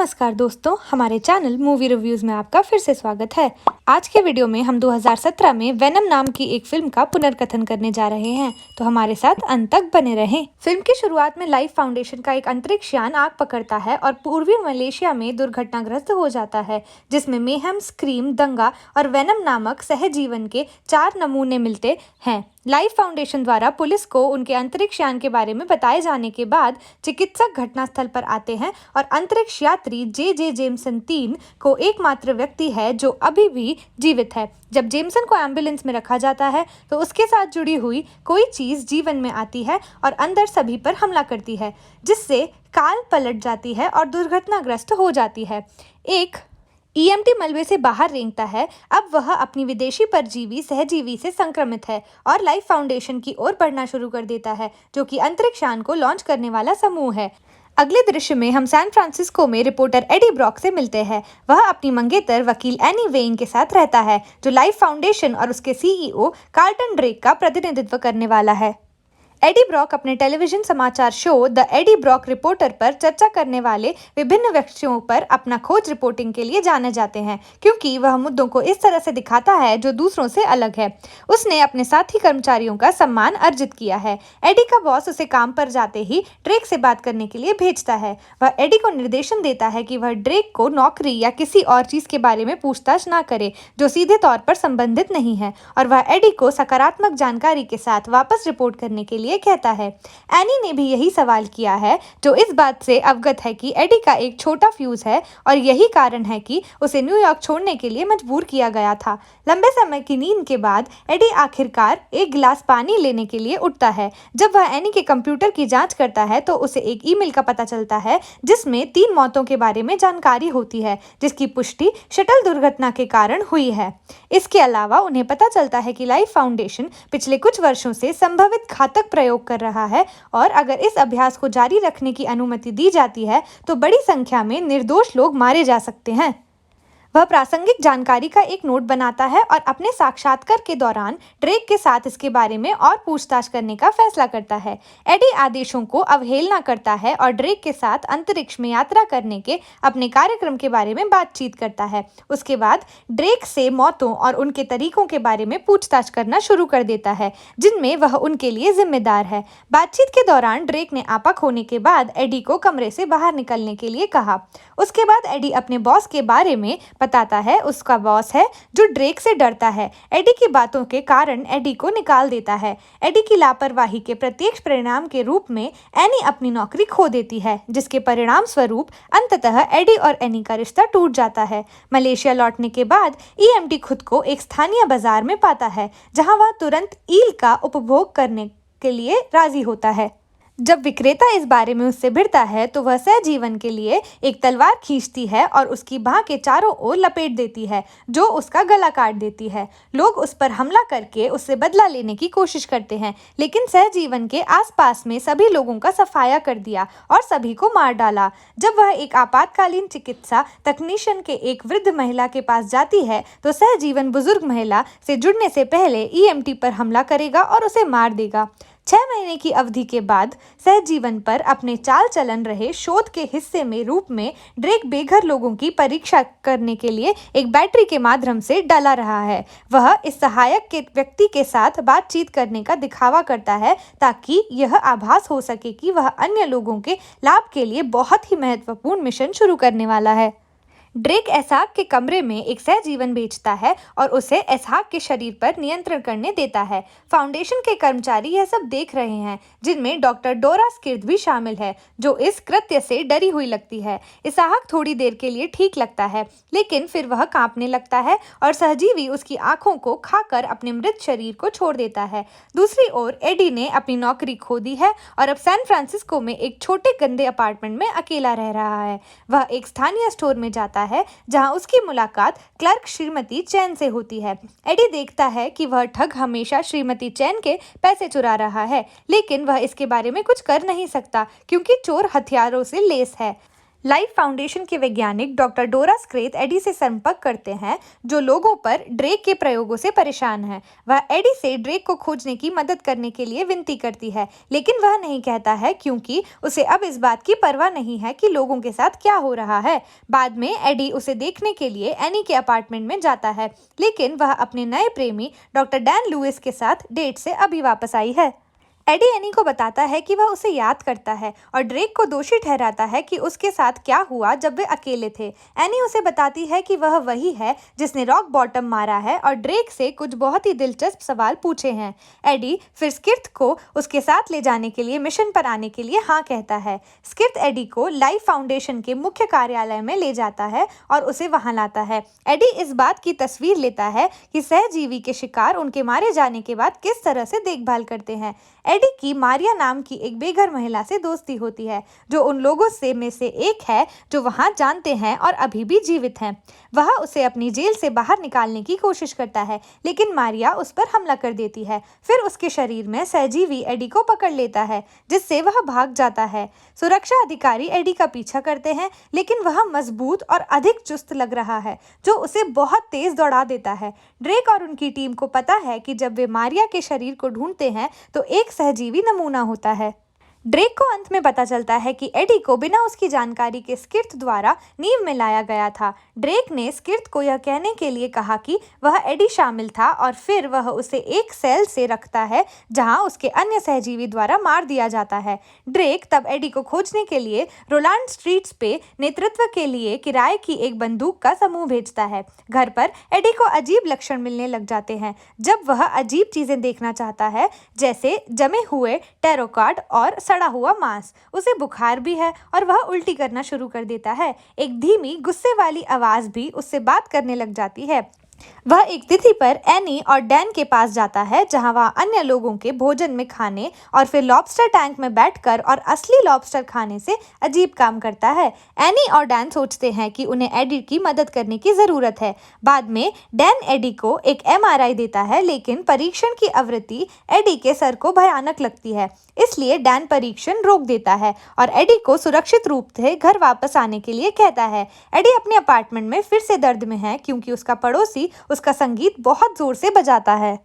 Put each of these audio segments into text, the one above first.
नमस्कार दोस्तों, हमारे चैनल मूवी रिव्यूज में आपका फिर से स्वागत है। आज के वीडियो में हम 2017 में वेनम नाम की एक फिल्म का पुनर्कथन करने जा रहे हैं, तो हमारे साथ अंत तक बने रहें। फिल्म की शुरुआत में लाइफ फाउंडेशन का एक अंतरिक्ष यान आग पकड़ता है और पूर्वी मलेशिया में दुर्घटनाग्रस्त हो जाता है, जिसमें मेहम, स्क्रीम, दंगा और वेनम नामक सहजीवन के 4 नमूने मिलते हैं। लाइफ फाउंडेशन द्वारा पुलिस को उनके अंतरिक्ष यान के बारे में बताए जाने के बाद चिकित्सक घटनास्थल पर आते हैं और अंतरिक्ष यात्री जे जेमसन 3 को एकमात्र व्यक्ति है जो अभी भी जीवित है। जब जेमसन को एम्बुलेंस में रखा जाता है तो उसके साथ जुड़ी हुई कोई चीज जीवन में आती है और अंदर सभी पर हमला करती है, जिससे काल पलट जाती है और दुर्घटनाग्रस्त हो जाती है। एक ईएमटी मलबे से बाहर रेंगता है। अब वह अपनी विदेशी परजीवी सहजीवी से संक्रमित है और लाइफ फाउंडेशन की ओर बढ़ना शुरू कर देता है, जो कि अंतरिक्ष यान को लॉन्च करने वाला समूह है। अगले दृश्य में हम सैन फ्रांसिस्को में रिपोर्टर एडी ब्रॉक से मिलते हैं। वह अपनी मंगेतर वकील एनी वेइंग के साथ रहता है, जो लाइफ फाउंडेशन और उसके सीईओ कार्लटन ड्रेक का प्रतिनिधित्व करने वाला है। एडी ब्रॉक अपने टेलीविजन समाचार show the Eddie Brock reporter पर चर्चा करने वाले विभिन्न व्यक्तियों पर अपना खोज रिपोर्टिंग के लिए जाने जाते हैं, क्योंकि वह मुद्दों को इस तरह से दिखाता है जो दूसरों से अलग है। उसने अपने साथी कर्मचारियों का सम्मान अर्जित किया है। एडी का बॉस उसे काम पर जाते ही ड्रेक से बात करने के लिए भेजता है। वह एडी को निर्देशन देता है कि वह ड्रेक को नौकरी या किसी और चीज के बारे में पूछताछ ना करे जो सीधे तौर पर संबंधित नहीं है, और वह एडी को सकारात्मक जानकारी के साथ वापस रिपोर्ट करने के लिए कहता है। एनी ने भी यही सवाल किया है, जो इस बात से अवगत है कि एडी का एक छोटा फ्यूज है और यही कारण है कि उसे न्यूयॉर्क छोड़ने के लिए मजबूर किया गया था। लंबे समय की नींद के बाद एडी आखिरकार एक गिलास पानी लेने के लिए उठता है। जब वह एनी के कंप्यूटर की जांच करता है तो उसे एक ईमेल का पता चलता है जिसमें 3 मौतों के बारे में जानकारी होती है, जिसकी पुष्टि शटल दुर्घटना के कारण हुई है। इसके अलावा उन्हें पता चलता है कि लाइफ फाउंडेशन पिछले कुछ वर्षों से संभावित घातक प्रयोग कर रहा है और अगर इस अभ्यास को जारी रखने की अनुमति दी जाती है तो बड़ी संख्या में निर्दोष लोग मारे जा सकते हैं। वह प्रासंगिक जानकारी का एक नोट बनाता है और अपने साक्षात्कार के दौरान ड्रेक के साथ इसके बारे में और पूछताछ करने का फैसला करता है। एडी आदेशों को अवहेलना करता है और ड्रेक के साथ अंतरिक्ष में यात्रा करने के अपने कार्यक्रम के बारे में बातचीत करता है। उसके बाद ड्रेक से मौतों और उनके तरीकों के बारे में पूछताछ करना शुरू कर देता है, जिनमें वह उनके लिए जिम्मेदार है। बातचीत के दौरान ड्रेक ने आपा खोने के बाद एडी को कमरे से बाहर निकलने के लिए कहा। उसके बाद एडी अपने बॉस के बारे में बताता है। उसका बॉस है जो ड्रेक से डरता है। एडी की बातों के कारण एडी को निकाल देता है। एडी की लापरवाही के प्रत्यक्ष परिणाम के रूप में एनी अपनी नौकरी खो देती है, जिसके परिणाम स्वरूप अंततः एडी और एनी का रिश्ता टूट जाता है। मलेशिया लौटने के बाद ईएमटी खुद को एक स्थानीय बाजार में पाता है, जहां वह तुरंत ईल का उपभोग करने के लिए राजी होता है। जब विक्रेता इस बारे में उससे भिड़ता है तो वह सहजीवन के लिए एक तलवार खींचती है और उसकी बाह के चारों ओर लपेट देती है, जो उसका गला काट देती है। लोग उस पर हमला करके उससे बदला लेने की कोशिश करते हैं, लेकिन सहजीवन के आसपास में सभी लोगों का सफाया कर दिया और सभी को मार डाला। जब वह एक आपातकालीन चिकित्सा तकनीशियन के एक वृद्ध महिला के पास जाती है तो सहजीवन बुजुर्ग महिला से जुड़ने से पहले ईएमटी पर हमला करेगा और उसे मार देगा। 6 महीने की अवधि के बाद सहजीवन पर अपने चाल चलन रहे शोध के हिस्से में रूप में ड्रेक बेघर लोगों की परीक्षा करने के लिए एक बैटरी के माध्यम से डाला रहा है। वह इस सहायक के व्यक्ति के साथ बातचीत करने का दिखावा करता है ताकि यह आभास हो सके कि वह अन्य लोगों के लाभ के लिए बहुत ही महत्वपूर्ण मिशन शुरू करने वाला है। ड्रेक एसहाक के कमरे में एक सहजीवन भेजता है और उसे एसहाक के शरीर पर नियंत्रण करने देता है। फाउंडेशन के कर्मचारी यह सब देख रहे हैं, जिनमें डॉक्टर डोरा स्किर्द भी शामिल है, जो इस कृत्य से डरी हुई लगती है। एसहाक थोड़ी देर के लिए ठीक लगता है, लेकिन फिर वह कांपने लगता है और सहजीवी उसकी आंखों को खाकर अपने मृत शरीर को छोड़ देता है। दूसरी ओर एडी ने अपनी नौकरी खो दी है और अब सैन फ्रांसिस्को में एक छोटे गंदे अपार्टमेंट में अकेला रह रहा है। वह एक स्थानीय स्टोर में जाता है, जहां उसकी मुलाकात क्लर्क श्रीमती चैन से होती है। एडी देखता है कि वह ठग हमेशा श्रीमती चैन के पैसे चुरा रहा है, लेकिन वह इसके बारे में कुछ कर नहीं सकता क्योंकि चोर हथियारों से लैस है। लाइफ फाउंडेशन के वैज्ञानिक डॉक्टर डोरा स्क्रेथ एडी से संपर्क करते हैं, जो लोगों पर ड्रेक के प्रयोगों से परेशान है। वह एडी से ड्रेक को खोजने की मदद करने के लिए विनती करती है, लेकिन वह नहीं कहता है क्योंकि उसे अब इस बात की परवाह नहीं है कि लोगों के साथ क्या हो रहा है। बाद में एडी उसे देखने के लिए एनी के अपार्टमेंट में जाता है, लेकिन वह अपने नए प्रेमी डॉक्टर डैन लुइस के साथ डेट से अभी वापस आई है। एडी एनी को बताता है कि वह उसे याद करता है और ड्रेक को दोषी ठहराता है कि उसके साथ क्या हुआ जब वे अकेले थे। एनी उसे बताती है कि वह वही है जिसने रॉक बॉटम मारा है और ड्रेक से कुछ बहुत ही दिलचस्प सवाल पूछे हैं। एडी फिर स्किर्थ को उसके साथ ले जाने के लिए मिशन पर आने के लिए हाँ कहता है। स्किर्थ एडी को लाइफ फाउंडेशन के मुख्य कार्यालय में ले जाता है और उसे वहां लाता है। एडी इस बात की तस्वीर लेता है कि सहजीवी के शिकार उनके मारे जाने के बाद किस तरह से देखभाल करते हैं। एडी की मारिया नाम की एक बेघर महिला से दोस्ती होती है, जो उन लोगों में से एक है जो वहां जानते हैं और अभी भी जीवित हैं। वह उसे अपनी जेल से बाहर निकालने की कोशिश करता है, लेकिन मारिया उस पर हमला कर देती है। फिर उसके शरीर में सहजीवी एडी को पकड़ लेता है, जिससे वह भाग जाता है। सुरक्षा अधिकारी एडी का पीछा करते हैं, लेकिन वह मजबूत और अधिक चुस्त लग रहा है, जो उसे बहुत तेज दौड़ा देता है। ड्रेक और उनकी टीम को पता है कि जब वे मारिया के शरीर को ढूंढते हैं तो एक सहजीवी नमूना होता है। ड्रेक को अंत में पता चलता है कि एडी को बिना उसकी जानकारी के स्किर्थ द्वारा नींव में लाया गया था। ड्रेक ने स्किर्थ को यह कहने के लिए कहा कि वह एडी शामिल था और फिर वह उसे एक सेल से रखता है जहां उसके अन्य सहजीवी द्वारा मार दिया जाता है। ड्रेक तब एडी को खोजने के लिए रोलांड स्ट्रीट्स पे नेतृत्व के लिए किराए की एक बंदूक का समूह भेजता है। घर पर एडी को अजीब लक्षण मिलने लग जाते हैं जब वह अजीब चीजें देखना चाहता है, जैसे जमे हुए टैरो कार्ड और सड़ा हुआ मांस। उसे बुखार भी है और वह उल्टी करना शुरू कर देता है। एक धीमी गुस्से वाली आवाज भी उससे बात करने लग जाती है। वह एक तिथि पर एनी और डैन के पास जाता है, जहां वह अन्य लोगों के भोजन में खाने और फिर लॉबस्टर टैंक में बैठकर और असली लॉबस्टर खाने से अजीब काम करता है। एनी और डैन सोचते हैं कि उन्हें एडी की मदद करने की जरूरत है। बाद में डैन एडी को एक MRI देता है, लेकिन परीक्षण की आवृत्ति एडी के सर को भयानक लगती है, इसलिए डैन परीक्षण रोक देता है और एडी को सुरक्षित रूप से घर वापस आने के लिए कहता है। एडी अपने अपार्टमेंट में फिर से दर्द में है क्योंकि उसका पड़ोसी उसका संगीत बहुत जोर से बजाता है।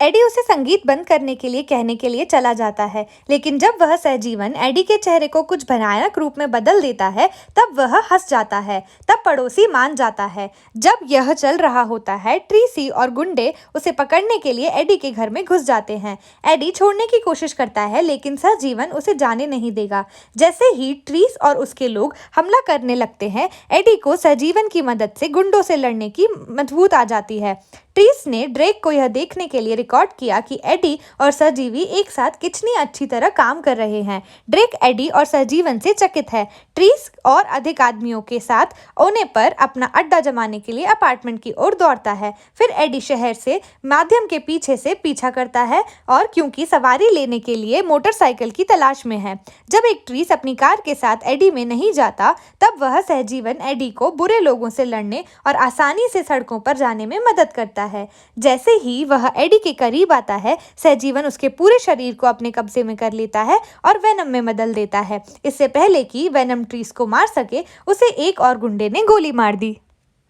एडी उसे संगीत बंद करने के लिए कहने के लिए चला जाता है, लेकिन जब वह सहजीवन एडी के चेहरे को कुछ भयानक रूप में बदल देता है तब वह हंस जाता है। तब पड़ोसी मान जाता है। जब यह चल रहा होता है, ट्रीसी और गुंडे उसे पकड़ने के लिए एडी के घर में घुस जाते हैं। एडी छोड़ने की कोशिश करता है, लेकिन सहजीवन उसे जाने नहीं देगा। जैसे ही ट्रीस और उसके लोग हमला करने लगते हैं, एडी को सहजीवन की मदद से गुंडों से लड़ने की मजबूत आ जाती है। ट्रीस ने ड्रेक को यह देखने के लिए रिकॉर्ड किया कि एडी और सहजीवी एक साथ कितनी अच्छी तरह काम कर रहे हैं। ड्रेक एडी और सहजीवन से चकित है। ट्रीस और अधिक आदमियों के साथ होने पर अपना अड्डा जमाने के लिए अपार्टमेंट की ओर दौड़ता है। फिर एडी शहर से माध्यम के पीछे से पीछा करता है और क्योंकि सवारी लेने के लिए मोटरसाइकिल की तलाश में है। जब एक ट्रीस अपनी कार के साथ एडी में नहीं जाता, तब वह सहजीवन एडी को बुरे लोगों से लड़ने और आसानी से सड़कों पर जाने में मदद करता है। जैसे ही वह एडी के करीब आता है, सहजीवन उसके पूरे शरीर को अपने कब्जे में कर लेता है और वेनम में बदल देता है। इससे पहले कि वेनम ट्रीस को मार सके, उसे एक और गुंडे ने गोली मार दी।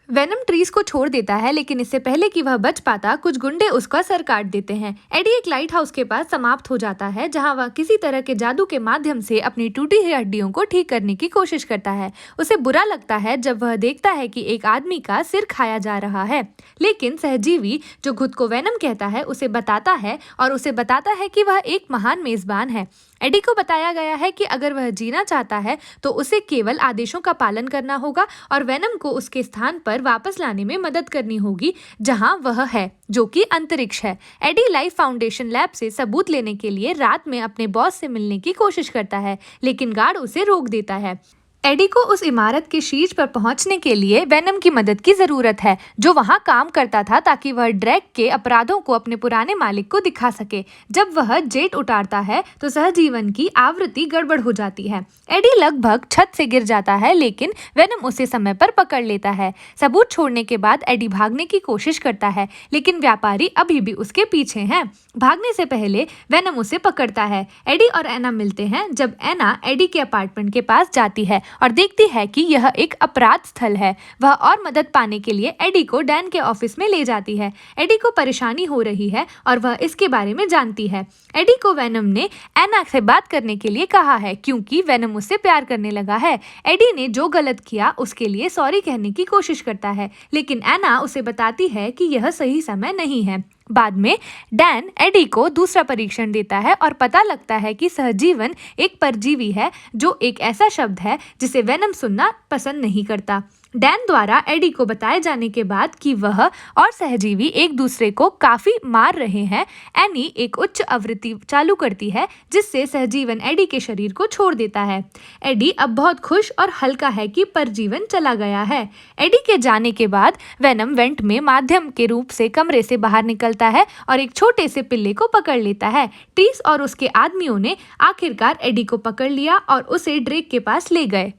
वेनम ट्रीस को छोड़ देता है, लेकिन इससे पहले कि वह बच पाता, कुछ गुंडे उसका सर काट देते हैं। एडी एक लाइट हाउस के पास समाप्त हो जाता है, जहां वह किसी तरह के जादू के माध्यम से अपनी टूटी हुई हड्डियों को ठीक करने की कोशिश करता है। उसे बुरा लगता है जब वह देखता है कि एक आदमी का सिर खाया जा रहा है, लेकिन सहजीवी जो खुद को वेनम कहता है उसे बताता है और उसे बताता है कि वह एक महान मेजबान है। एडी को बताया गया है कि अगर वह जीना चाहता है तो उसे केवल आदेशों का पालन करना होगा और वेनम को उसके स्थान पर वापस लाने में मदद करनी होगी जहां वह है, जो कि अंतरिक्ष है। एडी लाइफ फाउंडेशन लैब से सबूत लेने के लिए रात में अपने बॉस से मिलने की कोशिश करता है, लेकिन गार्ड उसे रोक देता है। एडी को उस इमारत के शीर्ष पर पहुंचने के लिए वेनम की मदद की जरूरत है, जो वहां काम करता था ताकि वह ड्रैक के अपराधों को अपने पुराने मालिक को दिखा सके। जब वह जेट उतारता है तो सहजीवन की आवृत्ति गड़बड़ हो जाती है। एडी लगभग छत से गिर जाता है, लेकिन वेनम उसे समय पर पकड़ लेता है। सबूत छोड़ने के बाद एडी भागने की कोशिश करता है, लेकिन व्यापारी अभी भी उसके पीछे हैं। भागने से पहले वेनम उसे पकड़ता है। एडी और एना मिलते हैं जब एना एडी के अपार्टमेंट के पास जाती है और देखती है कि यह एक अपराध स्थल है। वह और मदद पाने के लिए एडी को डैन के ऑफिस में ले जाती है। एडी को परेशानी हो रही है और वह इसके बारे में जानती है। एडी को वेनम ने एना से बात करने के लिए कहा है क्योंकि वेनम उससे प्यार करने लगा है। एडी ने जो गलत किया उसके लिए सॉरी कहने की कोशिश करता है, लेकिन एना उसे बताती है कि यह सही समय नहीं है। बाद में डैन एडी को दूसरा परीक्षण देता है और पता लगता है कि सहजीवन एक परजीवी है, जो एक ऐसा शब्द है जिसे वेनम सुनना पसंद नहीं करता। डैन द्वारा एडी को बताए जाने के बाद कि वह और सहजीवी एक दूसरे को काफी मार रहे हैं, एनी एक उच्च आवृत्ति चालू करती है जिससे सहजीवन एडी के शरीर को छोड़ देता है। एडी अब बहुत खुश और हल्का है कि परजीवन चला गया है। एडी के जाने के बाद वेनम वेंट में माध्यम के रूप से कमरे से बाहर निकलता है और एक छोटे से पिल्ले को पकड़ लेता है। टीस और उसके आदमियों ने आखिरकार एडी को पकड़ लिया और उसे ड्रेक के पास ले गए।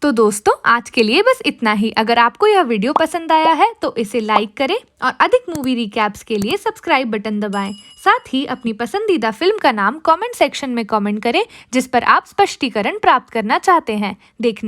तो दोस्तों, आज के लिए बस इतना ही। अगर आपको यह वीडियो पसंद आया है तो इसे लाइक करें और अधिक मूवी रिकैप्स के लिए सब्सक्राइब बटन दबाएं। साथ ही अपनी पसंदीदा फिल्म का नाम कमेंट सेक्शन में कमेंट करें जिस पर आप स्पष्टीकरण प्राप्त करना चाहते हैं। देखने